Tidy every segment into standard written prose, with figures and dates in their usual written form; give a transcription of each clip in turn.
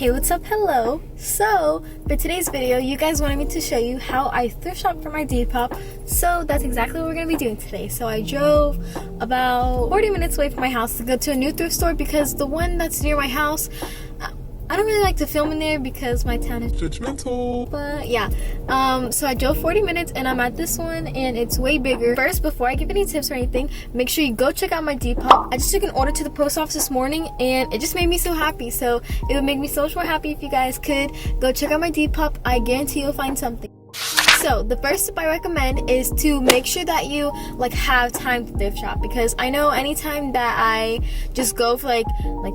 Hey, what's up? Hello. So for today's video, you guys wanted me to show you how I thrift shop for my Depop, so that's exactly what we're gonna be doing today. So I drove about 40 minutes away from my house to go to a new thrift store because the one that's near my house, I don't really like to film in there because my town is judgmental. But yeah, so I drove 40 minutes and I'm at this one and it's way bigger. First, before I give any tips or anything, make sure you go check out my Depop. I just took an order to the post office this morning and it just made me so happy. So it would make me so much more happy if you guys could go check out my Depop. I guarantee you'll find something. So the first tip I recommend is to make sure that you have time to thrift shop, because I know anytime that I just go for like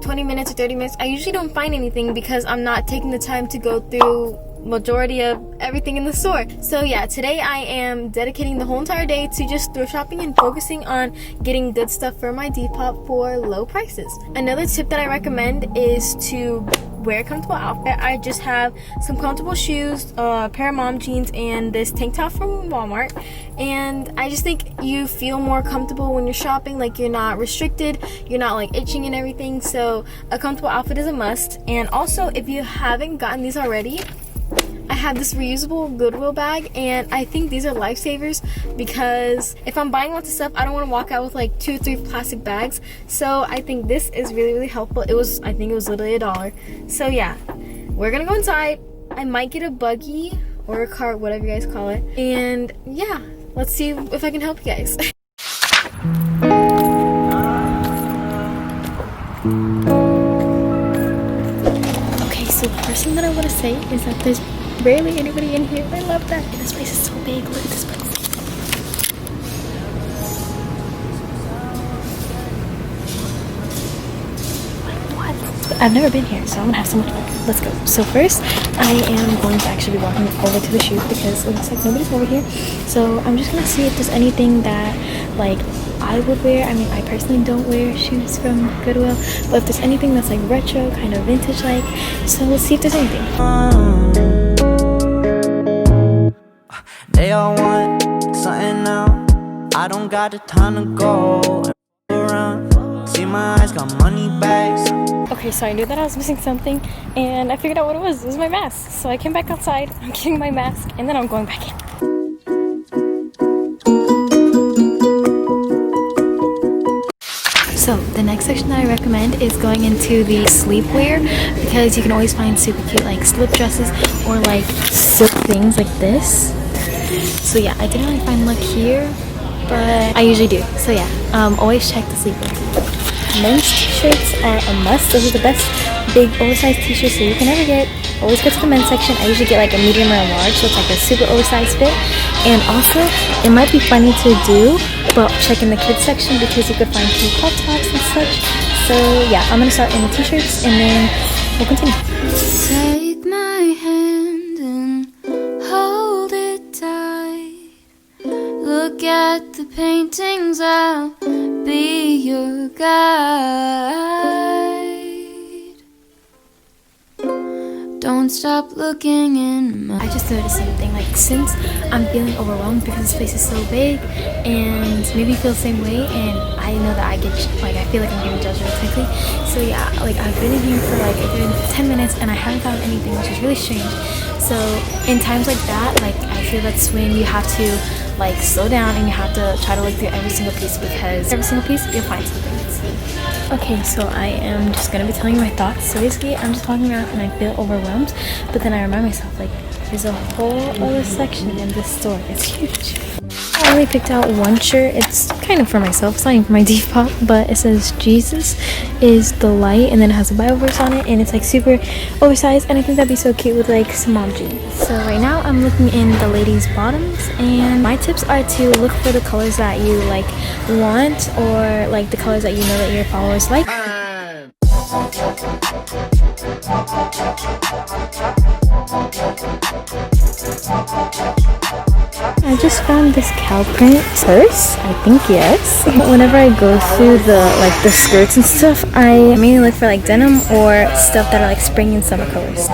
20 minutes or 30 minutes, I usually don't find anything because I'm not taking the time to go through majority of everything in the store. So yeah, today I am dedicating the whole entire day to just thrift shopping and focusing on getting good stuff for my Depop for low prices. Another tip that I recommend is to wear a comfortable outfit. I just have some comfortable shoes, a pair of mom jeans, and this tank top from Walmart. And I just think you feel more comfortable when you're shopping, like you're not restricted, you're not like itching and everything. So a comfortable outfit is a must. And also, if you haven't gotten these already, I have this reusable Goodwill bag, and I think these are lifesavers because if I'm buying lots of stuff, I don't want to walk out with like 2 or 3 plastic bags. So I think this is really helpful. I think it was literally $1. So yeah, we're gonna go inside. I might get a buggy or a cart, whatever you guys call it. And yeah, let's see if I can help you guys. Okay, so the first thing that I want to say is that there's barely anybody in here. I love that. This place is so big. Look at this place. Like what? I've never been here, so I'm gonna have so much fun. Let's go. So first, I am going to actually be walking over to the shoes because it looks like nobody's over here. So I'm just gonna see if there's anything that I would wear. I mean, I personally don't wear shoes from Goodwill, but if there's anything that's like retro, kind of vintage like, so let's see if there's anything. They all want something now. I don't got the time to go around. See, my eyes got money bags. Okay, so I knew that I was missing something and I figured out what it was. It was my mask. So I came back outside, I'm getting my mask, and then I'm going back in. So the next section that I recommend is going into the sleepwear, because you can always find super cute like slip dresses or like silk things like this. So yeah, I didn't really find luck here, but I usually do. So yeah, always check the sleepwear. Men's t-shirts are a must. Those are the best big oversized t-shirts that you can ever get. Always go to the men's section. I usually get like a medium or a large, so it's like a super oversized fit. And also, it might be funny to do, but check in the kids section because you could find cute crop tops and such. So yeah, I'm gonna start in the t-shirts and then we'll continue. Take my hand and hold it tight. Look at the paintings, I'll be your guide. Don't stop looking in my... I just noticed something, since I'm feeling overwhelmed because this place is so big and maybe you feel the same way, and I know that I feel like I'm getting judged really quickly. So yeah, I've been in here for a good 10 minutes and I haven't found anything, which is really strange. So in times like that, I feel that's when you have to slow down and you have to try to look through every single piece, because every single piece you'll find something. Okay, so I am just gonna be telling you my thoughts. So basically, I'm just walking around and I feel overwhelmed, but then I remind myself there's a whole other section in this store. It's huge. I only picked out one shirt. It's kind of for myself. It's not even for my Depop, but it says Jesus is the light, and then it has a Bible verse on it, and it's super oversized, and I think that'd be so cute with some mom jeans. So right now I'm looking in the ladies' bottoms, and my tips are to look for the colors that you want, or the colors that you know that your followers like. I just found this cow print purse, I think, yes. Whenever I go through the skirts and stuff, I mainly look for denim or stuff that are spring and summer colors.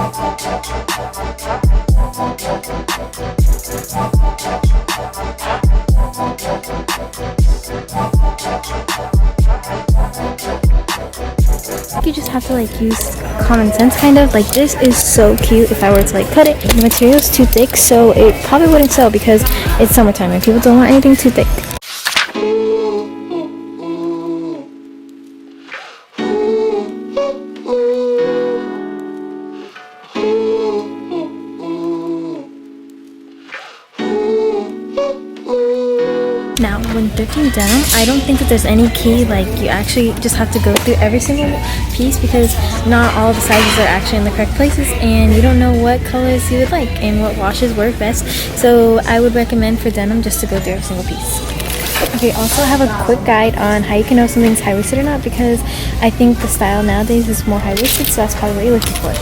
like you just have to like use common sense kind of. Like this is so cute. If I were to like cut it, the material is too thick, so it probably wouldn't sell because it's summertime and people don't want anything too thick. Now, when thrifting denim, I don't think that there's any key. Like, you actually just have to go through every single piece because not all the sizes are actually in the correct places, and you don't know what colors you would like and what washes work best. So I would recommend for denim just to go through every single piece. Okay, also I have a quick guide on how you can know something's high-waisted or not, because I think the style nowadays is more high-waisted, so that's probably what you're looking for.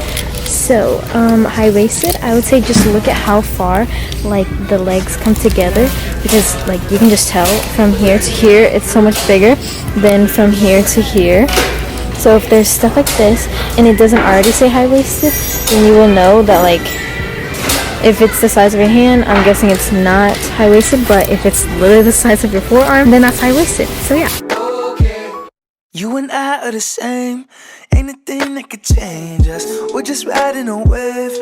So, high-waisted, I would say just look at how far, like, the legs come together, because, like, you can just tell from here to here, it's so much bigger than from here to here. So if there's stuff like this, and it doesn't already say high-waisted, then you will know that, like, if it's the size of your hand, I'm guessing it's not high-waisted, but if it's literally the size of your forearm, then that's high-waisted. So yeah. You and I are the same. Ain't a thing that could change us. We're just riding a wave.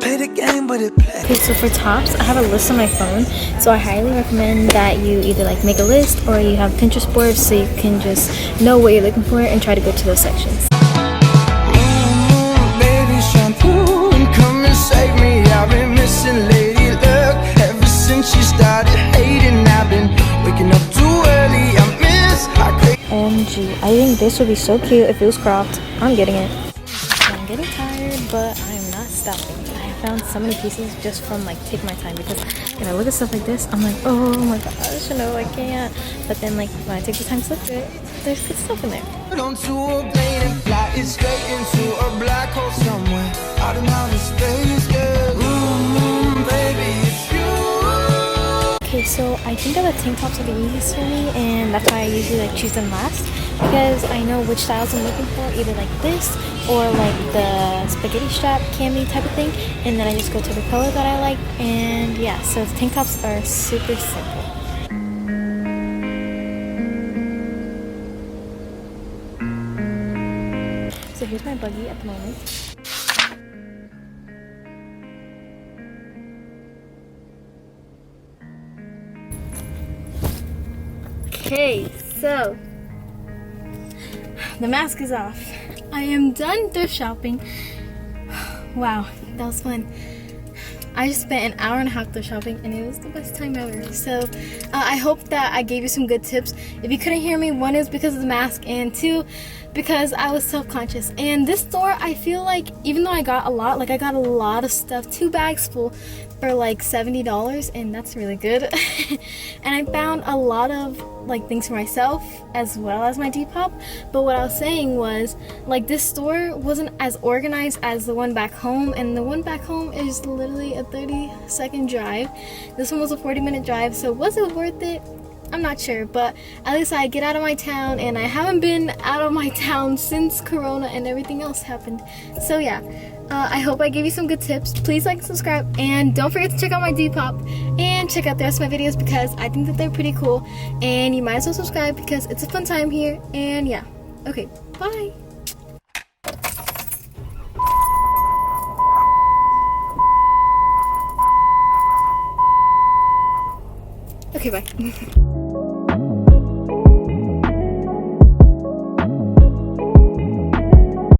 Play the game, but it plays. Okay, so for tops, I have a list on my phone, so I highly recommend that you either like make a list or you have Pinterest boards so you can just know what you're looking for and try to go to those sections. Baby shampoo, and come and save me. I've been missing lady luck ever since she started hating. I've been waking up too early. I miss my OMG, I think this would be so cute if it was cropped. I'm getting it. I'm getting tired, but I'm not stopping. I found so many pieces just from like taking my time, because when I look at stuff like this, I'm like, oh my gosh, no, I can't. But then like when I take the time to look at it, there's good stuff in there. Onto a plane and fly it straight into a black hole somewhere out of outer space, girl. Baby, it's you. Okay, so I think that the tank tops are the easiest for me, and that's why I usually like choose them last, because I know which styles I'm looking for, either like this or like the spaghetti strap cami type of thing, and then I just go to the color that I like. And yeah, so the tank tops are super simple. So here's my buggy at the moment. Okay, so the mask is off. I am done thrift shopping. Wow, that was fun. I just spent an hour and a half thrift shopping, and it was the best time ever. So I hope that I gave you some good tips. If you couldn't hear me, one is because of the mask, and two, because I was self-conscious. And this store, I feel like, even though I got a lot, like I got a lot of stuff, 2 bags full for like $70, and that's really good. And I found a lot of like things for myself as well as my Depop. But what I was saying was, like, this store wasn't as organized as the one back home, and the one back home is literally a 30-second drive. This one was a 40-minute drive, so was it worth it? I'm not sure, but at least I get out of my town, and I haven't been out of my town since Corona and everything else happened. So yeah, I hope I gave you some good tips. Please like and subscribe, and don't forget to check out my Depop and check out the rest of my videos, because I think that they're pretty cool, and you might as well subscribe because it's a fun time here. And yeah, okay, bye. Okay, bye.